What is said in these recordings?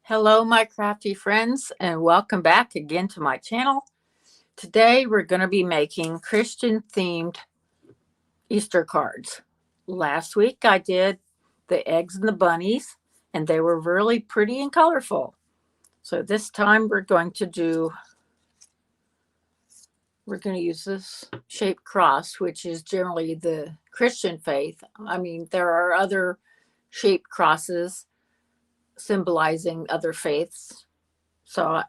Hello, my crafty friends, and welcome back again to my channel. Today, we're going to be making Christian themed Easter cards. Last week, I did the eggs and the bunnies, and they were really pretty and colorful. So, this time, we're going to use this shaped cross, which is generally the Christian faith. I mean, there are other shaped crosses symbolizing other faiths. So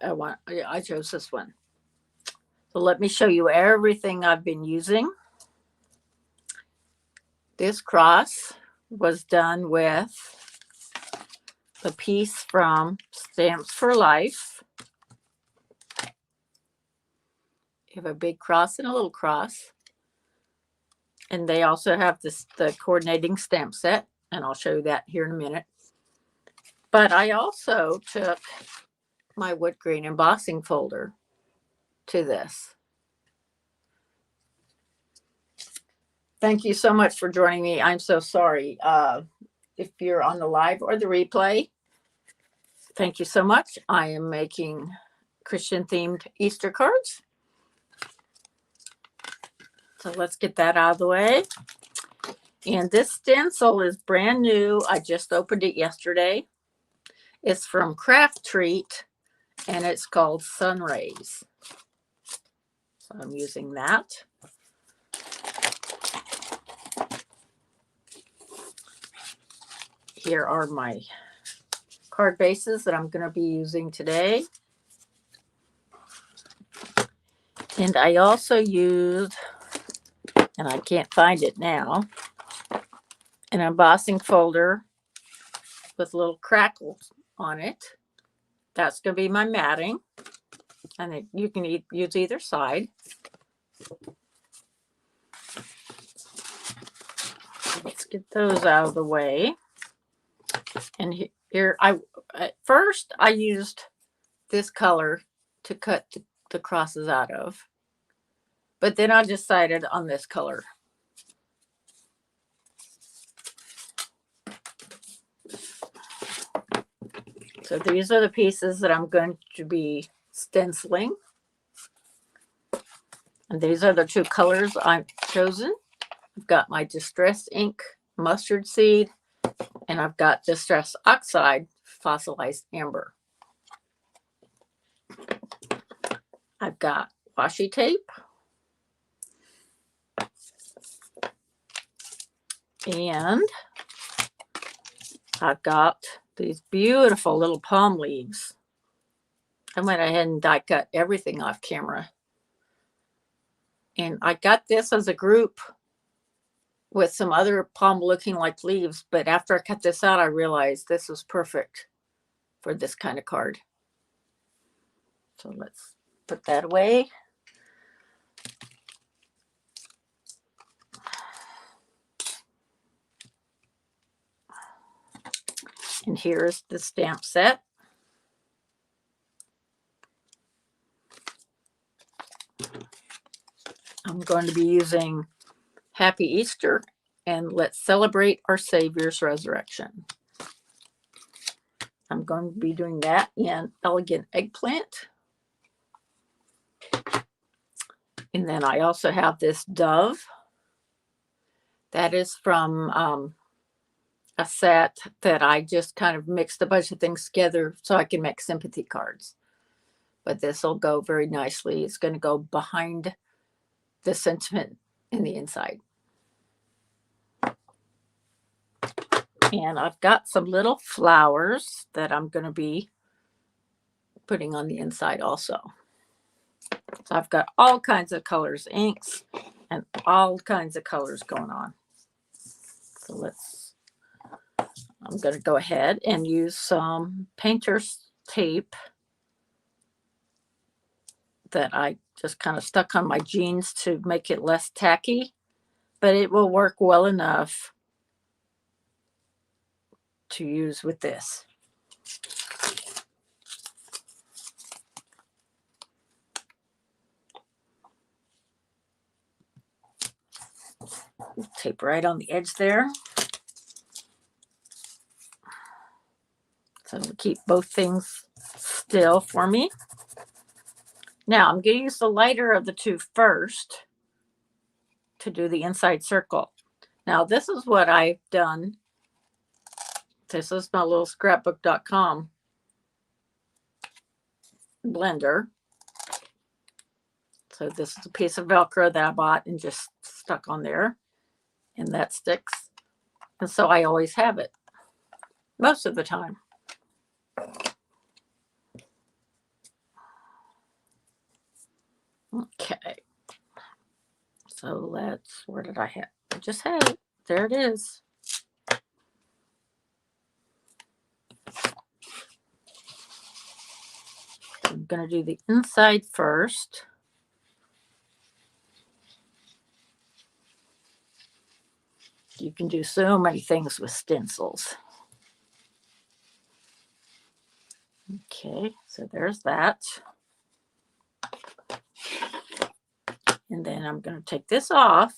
I chose this one. So let me show you everything I've been using. This cross was done with the piece from Stamps for Life. You have a big cross and a little cross. And they also have the coordinating stamp set, and I'll show you that here in a minute. But I also took my wood grain embossing folder to this. Thank you so much for joining me. I'm so sorry if you're on the live or the replay. Thank you so much. I am making Christian themed Easter cards. So let's get that out of the way. And this stencil is brand new. I just opened it yesterday. It's from Craft Treat and it's called Sun Rays. So I'm using that. Here are my card bases that I'm going to be using today. And I also used, and I can't find it now, an embossing folder with little crackles on it. That's going to be my matting. And you can use either side. Let's get those out of the way. And here, at first I used this color to cut the crosses out of. But then I decided on this color. So these are the pieces that I'm going to be stenciling. And these are the two colors I've chosen. I've got my Distress Ink Mustard Seed, and I've got Distress Oxide Fossilized Amber. I've got washi tape. And I've got these beautiful little palm leaves. I went ahead and die cut everything off camera. And I got this as a group with some other palm looking like leaves. But after I cut this out, I realized this was perfect for this kind of card. So let's put that away. And here's the stamp set. I'm going to be using Happy Easter and Let's Celebrate Our Savior's Resurrection. I'm going to be doing that in Elegant Eggplant. And then I also have this dove. That is from a set that I just kind of mixed a bunch of things together so I can make sympathy cards. But this will go very nicely. It's going to go behind the sentiment in the inside. And I've got some little flowers that I'm going to be putting on the inside also. So I've got all kinds of colors, inks, and all kinds of colors going on. So I'm going to go ahead and use some painter's tape that I just kind of stuck on my jeans to make it less tacky, but it will work well enough to use with this. Tape right on the edge there. So it'll keep both things still for me. Now I'm going to use the lighter of the two first to do the inside circle. Now this is what I've done. This is my little scrapbook.com blender. So this is a piece of Velcro that I bought and just stuck on there, and that sticks. And so I always have it most of the time. Okay. So let's, where did I have? I just had it. There it is. I'm going to do the inside first. You can do so many things with stencils. Okay, so there's that. And then I'm going to take this off,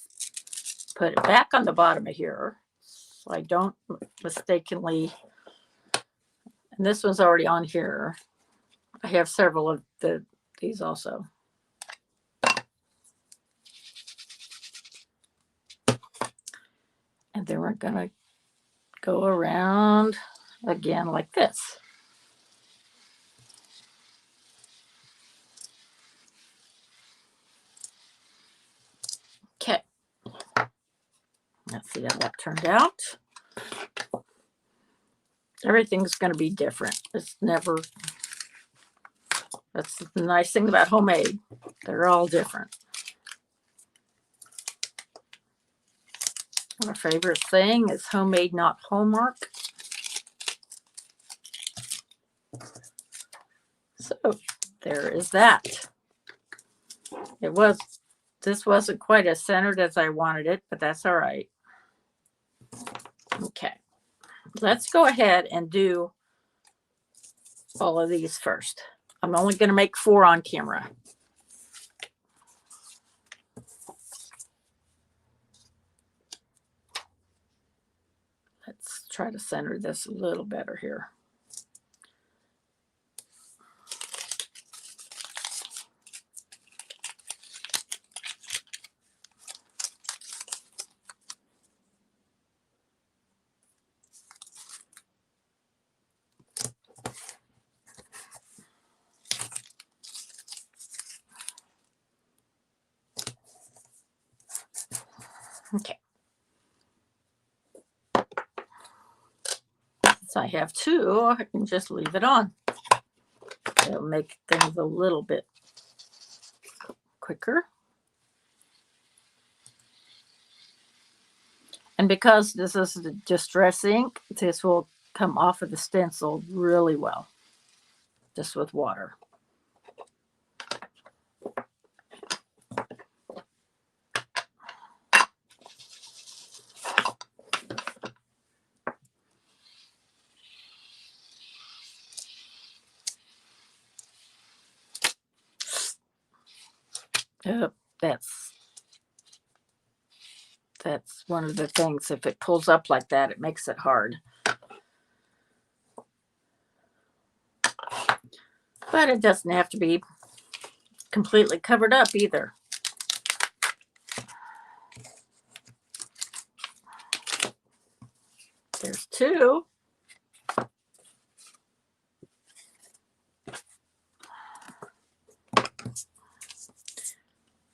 put it back on the bottom of here so I don't mistakenly, and this one's already on here. I have several of these also. And then we're going to go around again like this. Okay. Let's see how that turned out. Everything's going to be different. It's never, that's the nice thing about homemade. They're all different. My favorite thing is homemade, not Hallmark. So there is that. This wasn't quite as centered as I wanted it, but that's all right. Okay. Let's go ahead and do all of these first. I'm only going to make 4 on camera. Let's try to center this a little better here. Okay. Since I have 2, I can just leave it on. It'll make things a little bit quicker. And because this is the distress ink, this will come off of the stencil really well, just with water. That's one of the things. If it pulls up like that, it makes it hard. But it doesn't have to be completely covered up either. There's 2.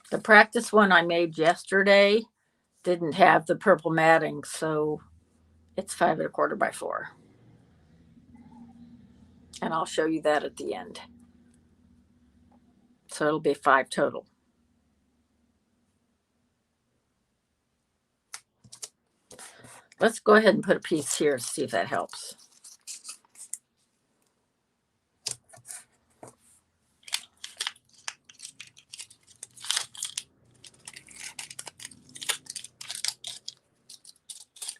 The practice one I made yesterday didn't have the purple matting, so it's 5 1/4 by 4. And I'll show you that at the end. So it'll be 5 total. Let's go ahead and put a piece here to see if that helps.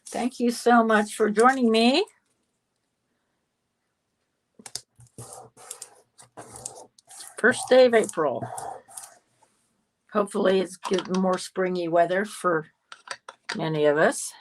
Thank you so much for joining me. First day of April. Hopefully it's getting more springy weather for many of us.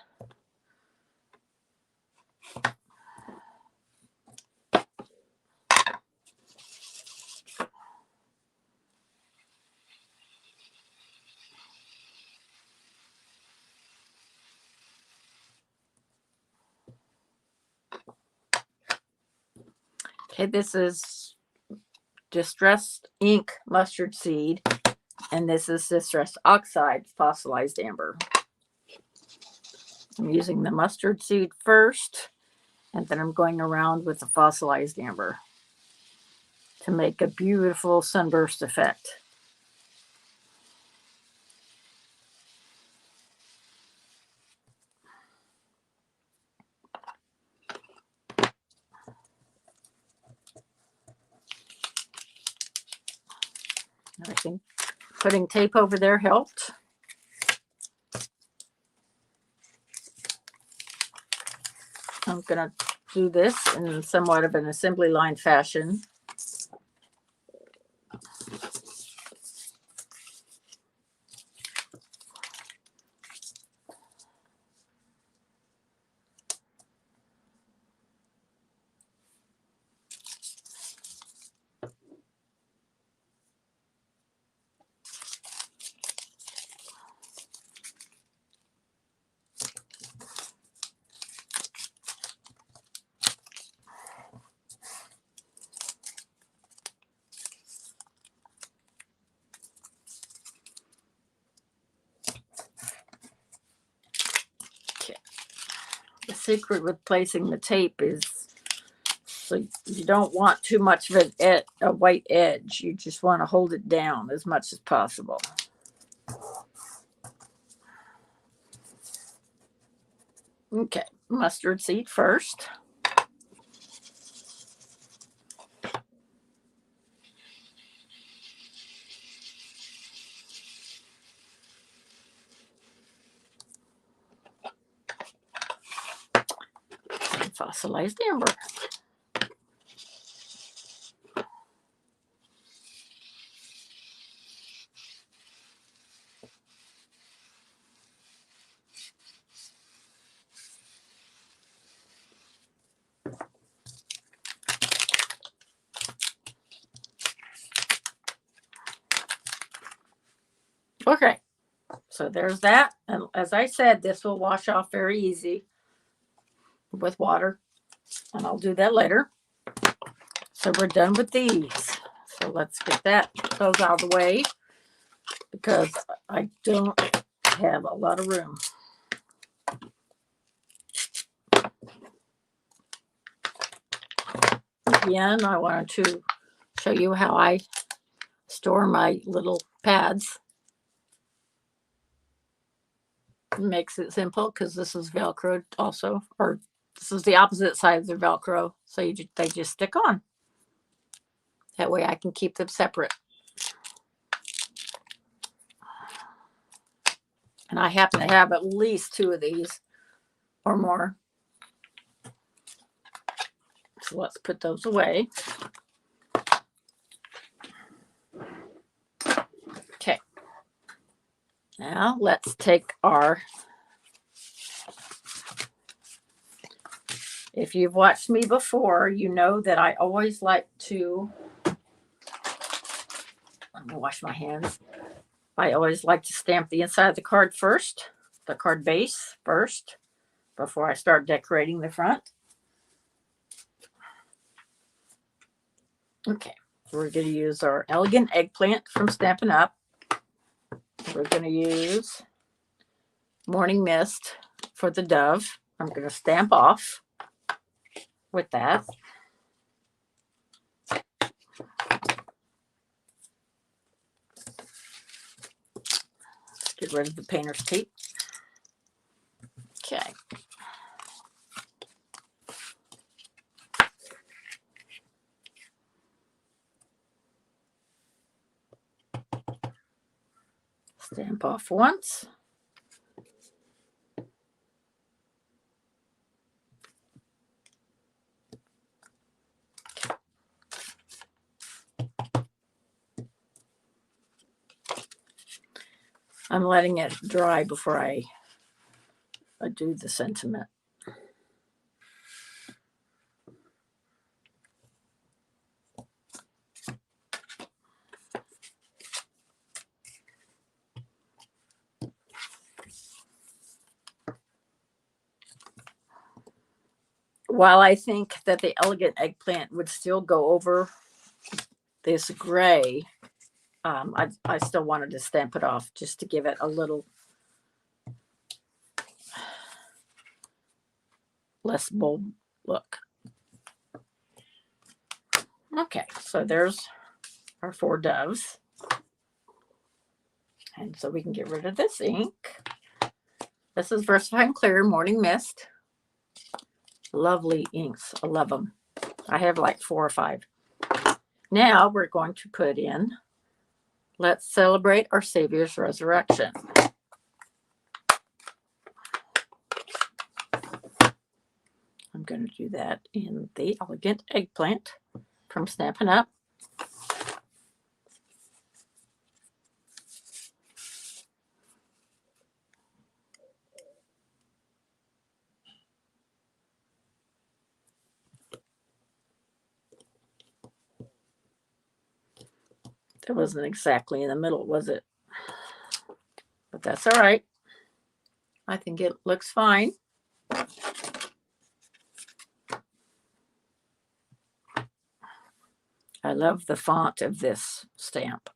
Okay, this is distressed ink mustard seed, and this is distressed oxide fossilized amber. I'm using the mustard seed first, and then I'm going around with the fossilized amber to make a beautiful sunburst effect. I think putting tape over there helped. I'm going to do this in somewhat of an assembly line fashion. Okay. The secret with placing the tape is so you don't want too much of a white edge. You just want to hold it down as much as possible. Okay, mustard seed first. And fossilized amber. Okay, so there's that. And as I said, this will wash off very easy with water, and I'll do that later. So we're done with these. So let's get those out of the way because I don't have a lot of room. Again, I wanted to show you how I store my little pads. It makes it simple because this is Velcro also, or this is the opposite side of the Velcro. So they just stick on. That way I can keep them separate. And I happen to have at least 2 of these or more. So let's put those away. Okay. Now let's take if you've watched me before, you know that I always like to, let me wash my hands. I always like to stamp the inside of the card first, the card base first, before I start decorating the front. Okay, we're going to use our Elegant Eggplant from Stampin' Up. We're going to use Morning Mist for the dove. I'm going to stamp off with that. Get rid of the painter's tape. Okay. Stamp off once. I'm letting it dry before I do the sentiment. while I think that the elegant eggplant would still go over this gray, I still wanted to stamp it off just to give it a little less bold look. Okay, so there's our 4 doves. And so we can get rid of this ink. This is Versafine Clear Morning Mist. Lovely inks. I love them. I have like 4 or 5. Now we're going to put in Let's Celebrate Our Savior's Resurrection. I'm going to do that in the Elegant Eggplant from Stampin' Up. That wasn't exactly in the middle, was it? But that's all right. I think it looks fine. I love the font of this stamp.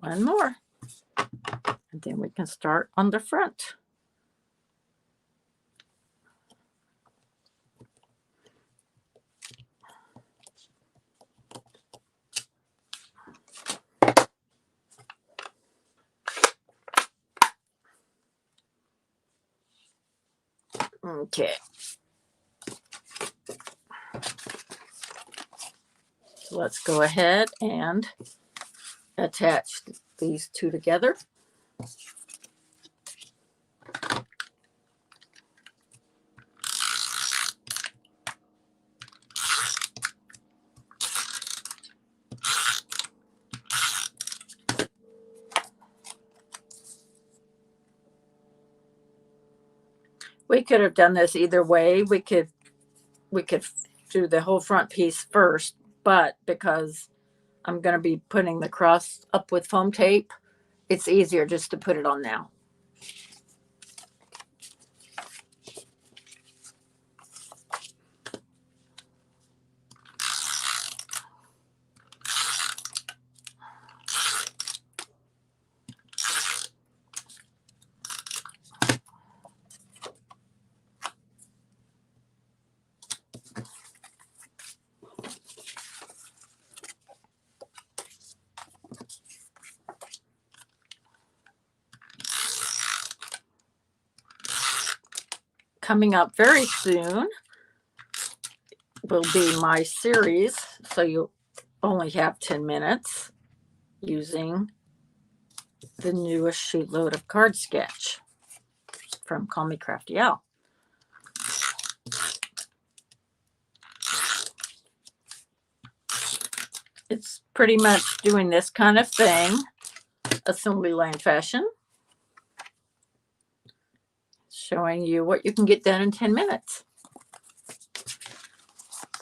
One more. And then we can start on the front. Okay. So let's go ahead and attach these 2 together. We could have done this either way. We could do the whole front piece first, but because I'm going to be putting the cross up with foam tape, it's easier just to put it on now. Coming up very soon will be my series, so you'll only have 10 minutes using the newest sheet load of Card Sketch from Call Me Crafty Al. It's pretty much doing this kind of thing, assembly line fashion, showing you what you can get done in 10 minutes.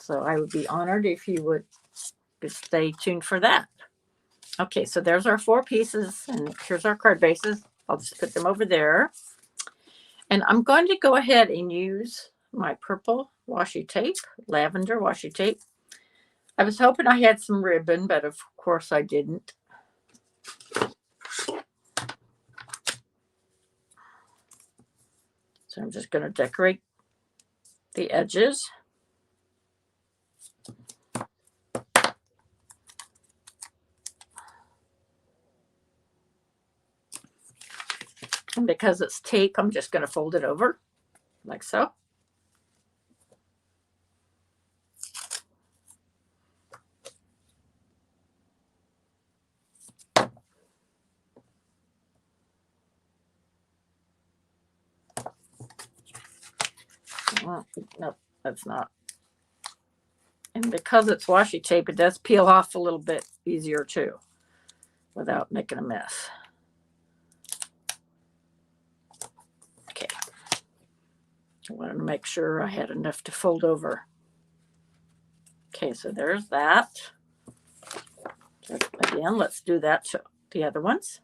So I would be honored if you would stay tuned for that. Okay, so there's our 4 pieces, and here's our card bases. I'll just put them over there. And I'm going to go ahead and use my purple washi tape, lavender washi tape. I was hoping I had some ribbon, but of course I didn't. So I'm just going to decorate the edges. And because it's tape, I'm just going to fold it over like so. Well, nope, that's not. And because it's washi tape, it does peel off a little bit easier too, without making a mess. Okay. I wanted to make sure I had enough to fold over. Okay, so there's that. So again, let's do that to the other ones.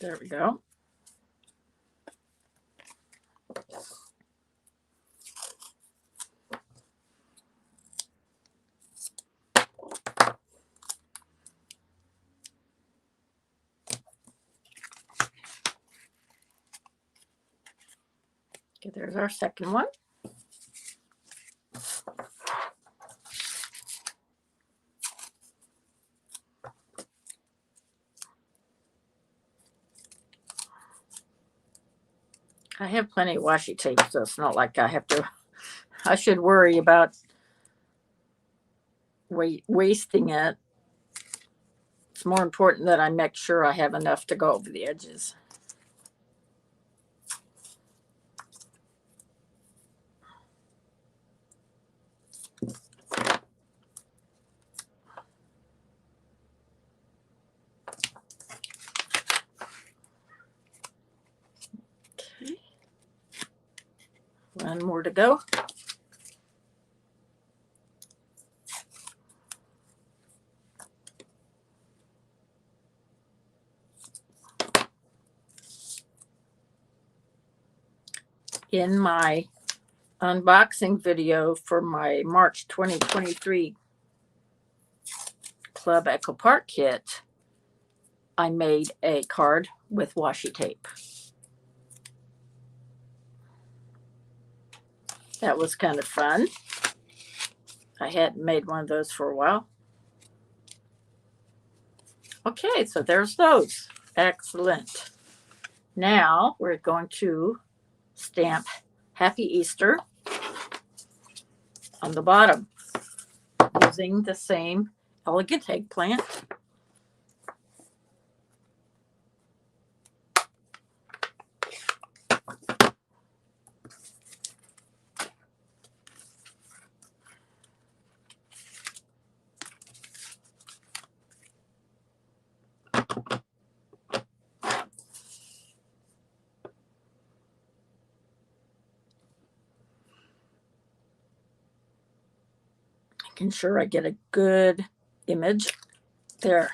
There we go. Okay, there's our second one. I have plenty of washi tape, so it's not like I should worry about wasting it. It's more important that I make sure I have enough to go over the edges. Okay. One more to go. In my unboxing video for my March 2023 Club Echo Park kit, I made a card with washi tape. That was kind of fun. I hadn't made one of those for a while. Okay, so there's those. Excellent. Now we're going to stamp Happy Easter on the bottom using the same elegant eggplant. Making sure I get a good image there.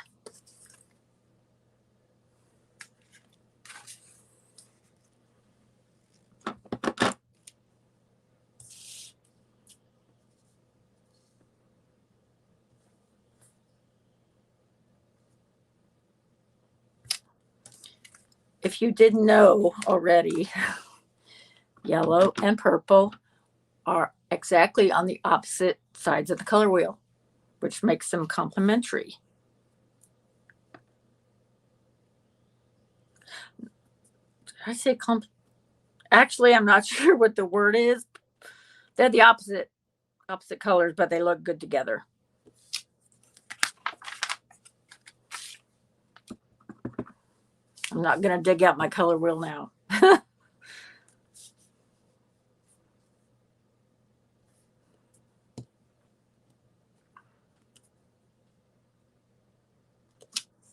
If you didn't know already, yellow and purple are exactly on the opposite sides of the color wheel, which makes them complementary. Did I say Actually, I'm not sure what the word is. They're the opposite colors, but they look good together. I'm not going to dig out my color wheel now.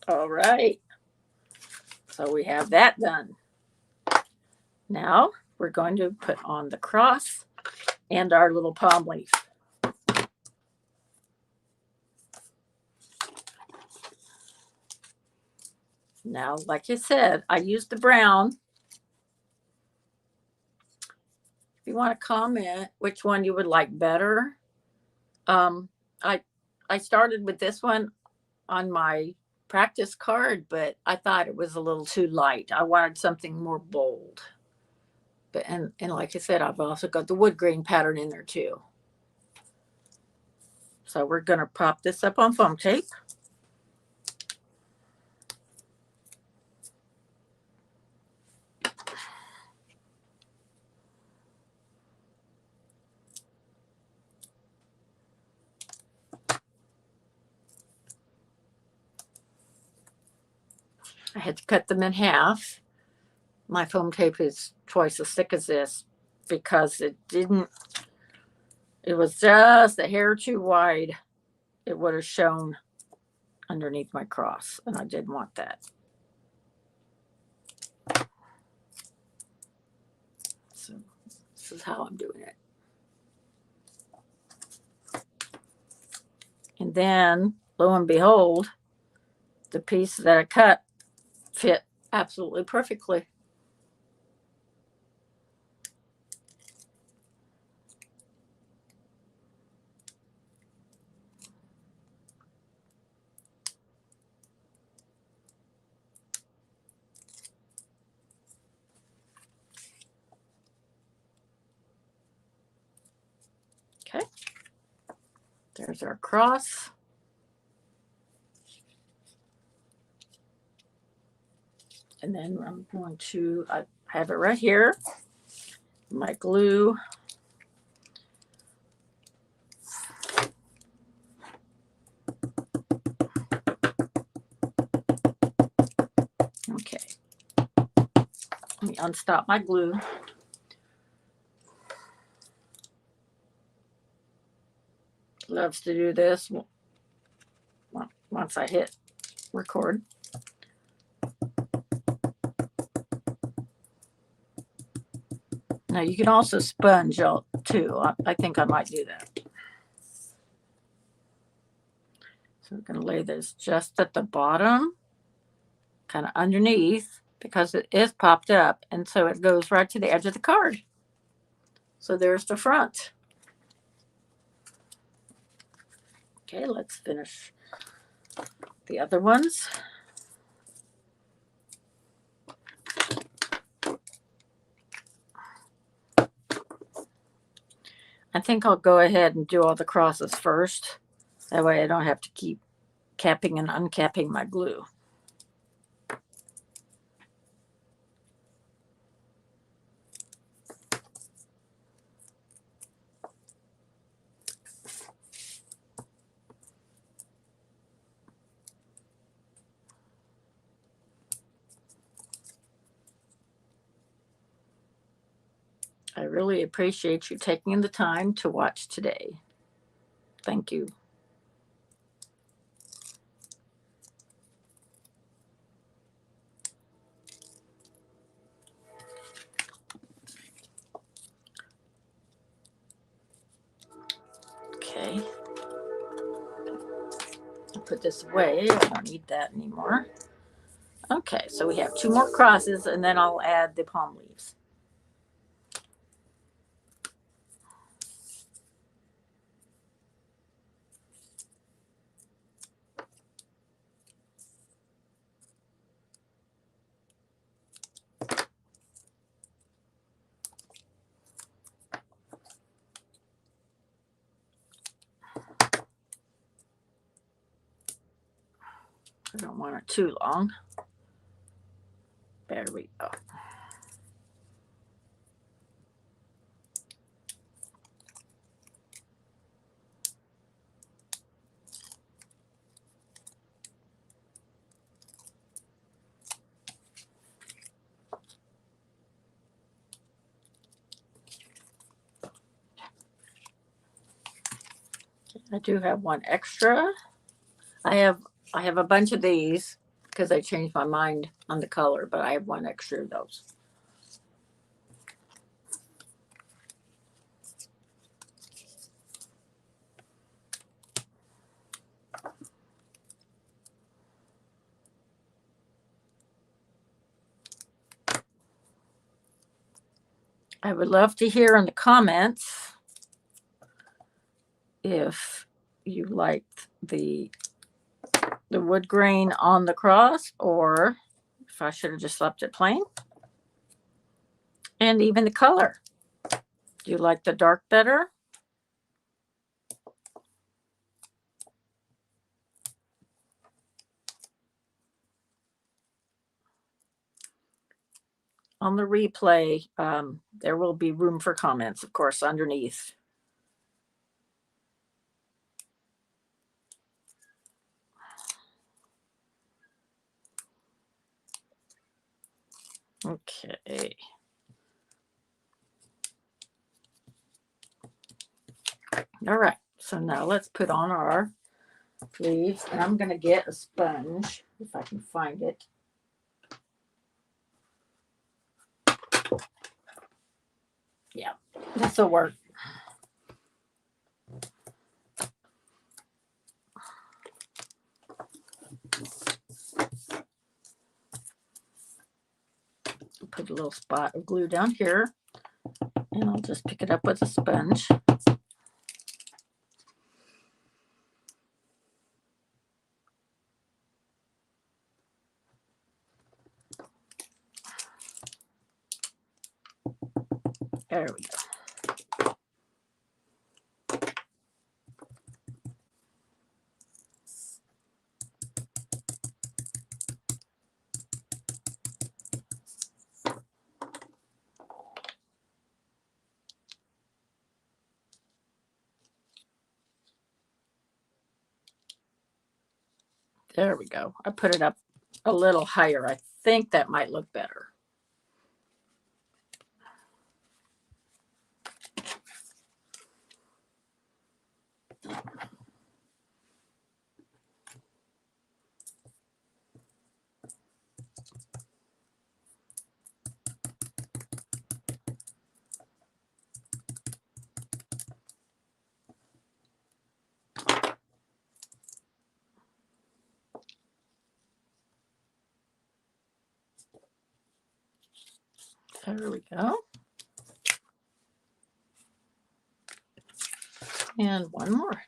All right. So we have that done. Now we're going to put on the cross and our little palm leaf. Now, like I said, I used the brown. If you want to comment which one you would like better, I started with this one on my practice card, but I thought it was a little too light. I wanted something more bold. But and like I said, I've also got the wood grain pattern in there too. So we're going to prop this up on foam tape. I had to cut them in half. My foam tape is twice as thick as this because it was just a hair too wide. It would have shown underneath my cross, and I didn't want that. So this is how I'm doing it. And then, lo and behold, the piece that I cut fit absolutely perfectly. Okay, there's our cross. And then I'm going to, I have it right here, my glue. Okay, let me unstop my glue. Loves to do this once I hit record. Now you can also sponge out too. I think I might do that. So we're going to lay this just at the bottom, kind of underneath, because it is popped up, and so it goes right to the edge of the card. So there's the front. Okay, let's finish the other ones. I think I'll go ahead and do all the crosses first. That way I don't have to keep capping and uncapping my glue. I really appreciate you taking the time to watch today. Thank you. Okay. I'll put this away. I don't need that anymore. Okay, so we have 2 more crosses, and then I'll add the palm leaves. I don't want it too long. There we go. I do have one extra. I have a bunch of these because I changed my mind on the color, but I have one extra of those. I would love to hear in the comments if you liked the wood grain on the cross, or if I should have just left it plain. And even the color. Do you like the dark better? On the replay, there will be room for comments, of course, underneath. Okay. All right. So now let's put on our leaves, and I'm going to get a sponge if I can find it. Yeah, this will work. Put a little spot of glue down here, and I'll just pick it up with a sponge. There we go. There we go. I put it up a little higher. I think that might look better. There we go. And one more.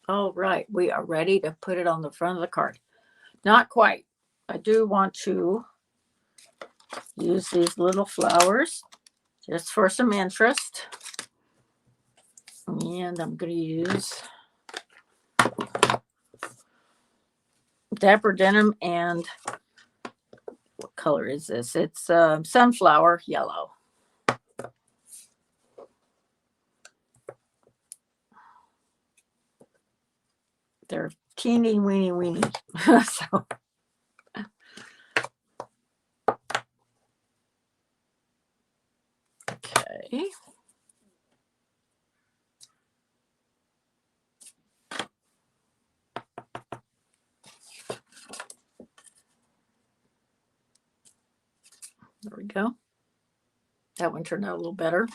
All right, we are ready to put it on the front of the card. Not quite. I do want to use these little flowers just for some interest. And I'm going to use Dapper Denim, and what color is this? It's sunflower yellow. They're teeny weeny. So. Okay. There we go. That one turned out a little better.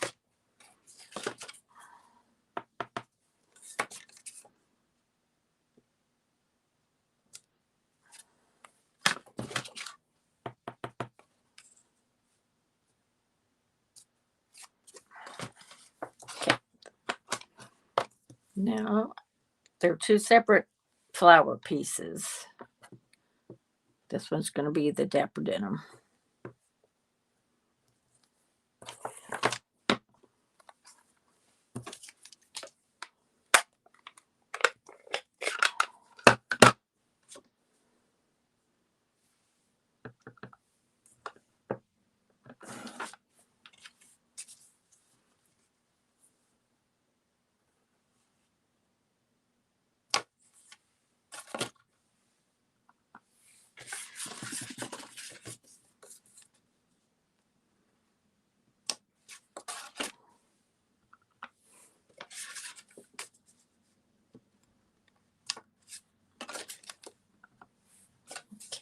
Okay. Now, they're two separate flower pieces. This one's going to be the Dapper Denim.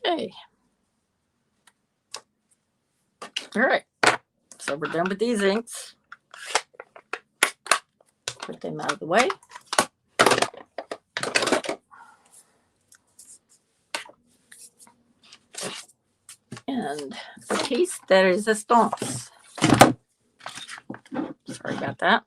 Okay. All right. So we're done with these inks. Put them out of the way. And the piece that is estampes. Sorry about that.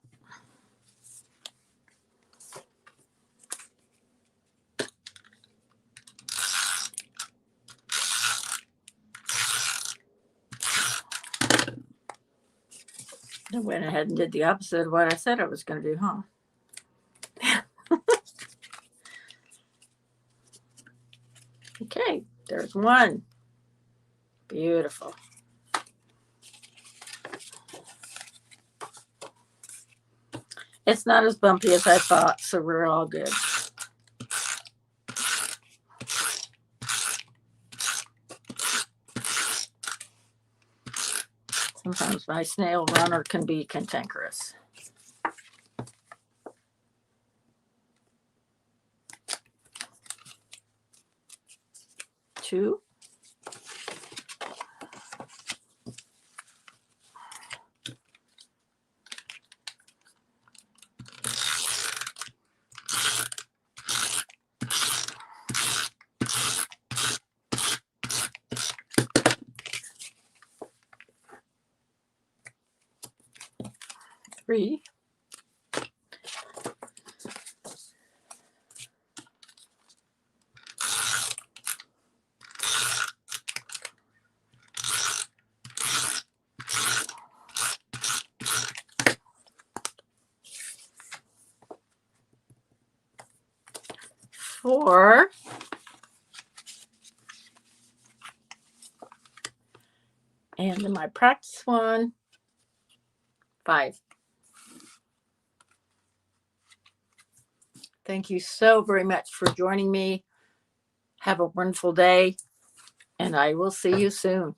I went ahead and did the opposite of what I said I was going to do, huh? There's one. Beautiful. It's not as bumpy as I thought, so we're all good. Sometimes my snail runner can be cantankerous. Two. Three. Four. And then my practice one. Five. Thank you so very much for joining me. Have a wonderful day, and I will see you soon.